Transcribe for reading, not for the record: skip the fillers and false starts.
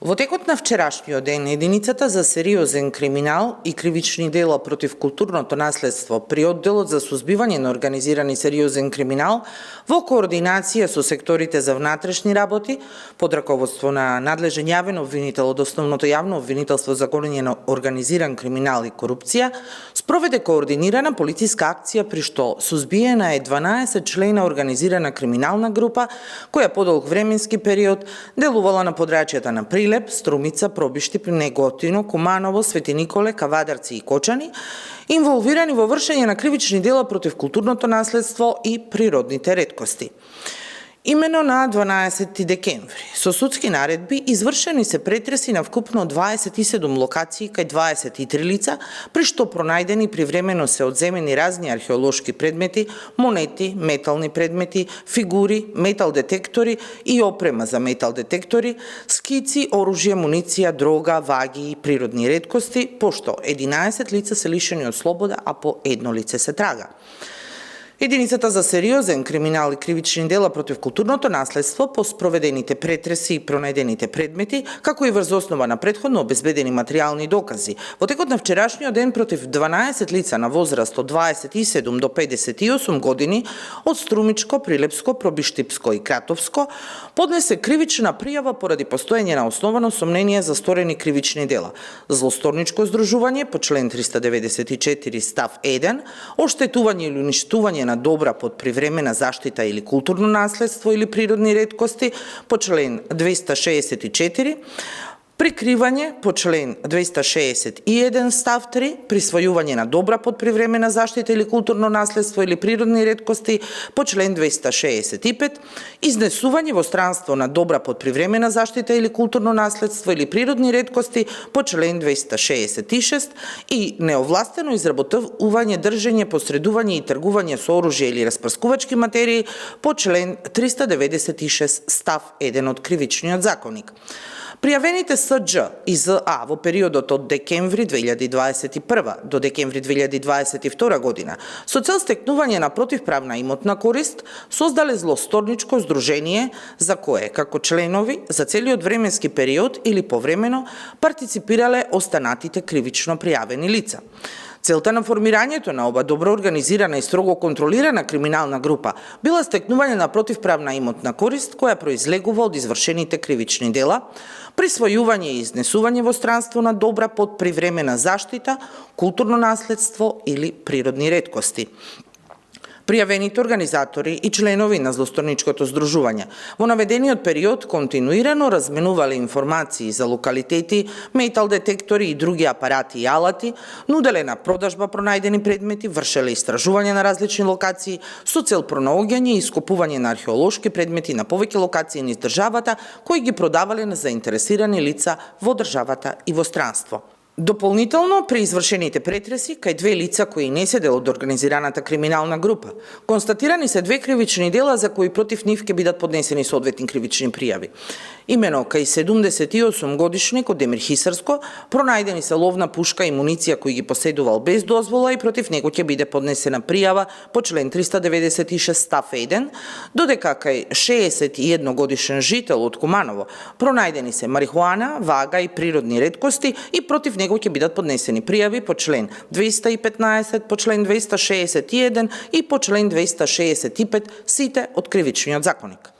Во текот на вчерашниот ден, единицата за сериозен криминал и кривични дела против културното наследство при одделот за сузбивање на организиран и сериозен криминал во координација со секторите за внатрешни работи под раководство на надлежен јавен обвинител од Основното јавно обвинителство за гонење на организиран криминал и корупција, спроведе координирана полициска акција при што сузбиена е 12 члена организирана криминална група која подолг временски период делувала на подрачјата на Прилеп, Струмица, Пробишти, Неготино, Куманово, Свети Николе, Кавадарци и Кочани, инволвирани во вршење на кривични дела против културното наследство и природните реткости. Имено на 12 декември, со судски наредби, извршени се претреси на вкупно 27 локации кај 23 лица, при што пронајдени привремено се одземени разни археолошки предмети, монети, метални предмети, фигури, метал детектори и опрема за метал детектори, скици, оружје, муниција, дрога, ваги и природни реткости, пошто 11 лица се лишени од слобода, а по едно лице се трага. Единицата за сериозен криминал и кривични дела против културното наследство по спроведените претреси и пронајдените предмети, како и врз основа на претходно обезбедени материјални докази, во текот на вчерашниот ден против 12 лица на возраст од 27 до 58 години од Струмичко, Прилепско, Пробиштипско и Кратовско, поднесе кривична пријава поради постоење на основано сомнение за сторени кривични дела: злосторничко здружување по член 394 став 1, оштетување или уништување на добра под привремена заштита или културно наследство или природни реткости по член 264, прикривање по член 261 став 3, присвојување на добра под привремена заштита или културно наследство или природни реткости по член 265, изнесување во странство на добра под привремена заштита или културно наследство или природни реткости по член 266 и неовластено изработување, држење, посредување и тргување со оружје или распрскувачки материи по член 396 став 1 од Кривичниот законник. Пријавените СД и ЗА во периодот од декември 2021 до декември 2022 година со цел стекнување на противправна имотна корист создале злосторничко здружение за кое, како членови, за целиот временски период или повремено партиципирале останатите кривично пријавени лица. Целта на формирањето на ова добро организирана и строго контролирана криминална група била стекнување на противправна имотна корист која произлегува од извршените кривични дела, присвојување и изнесување во странство на добра под привремена заштита, културно наследство или природни реткости. Пријавените организатори и членови на злосторничкото здружување во наведениот период континуирано разменувале информации за локалитети, метал детектори и други апарати и алати, нуделе на продажба пронајдени предмети, вршеле истражување на различни локации со цел пронаоѓање и ископување на археолошки предмети на повеќе локации низ државата, кои ги продавале на заинтересирани лица во државата и во странство. Дополнително, при извршените претреси, кај две лица кои не се дел од организираната криминална група, констатирани се две кривични дела за кои против нив ќе бидат поднесени соодветни кривични пријави. Имено, кај 78 годишник од Демир Хисарско, пронајдени се ловна пушка и муниција кои ги поседувал без дозвола и против него ќе биде поднесена пријава по член 396 став 1, додека кај 61 годишен жител од Куманово, пронајдени се марихуана, вага и природни реткости и против него ќе бидат поднесени пријави по член 215, по член 261 и по член 265, сите од Кривичниот законник.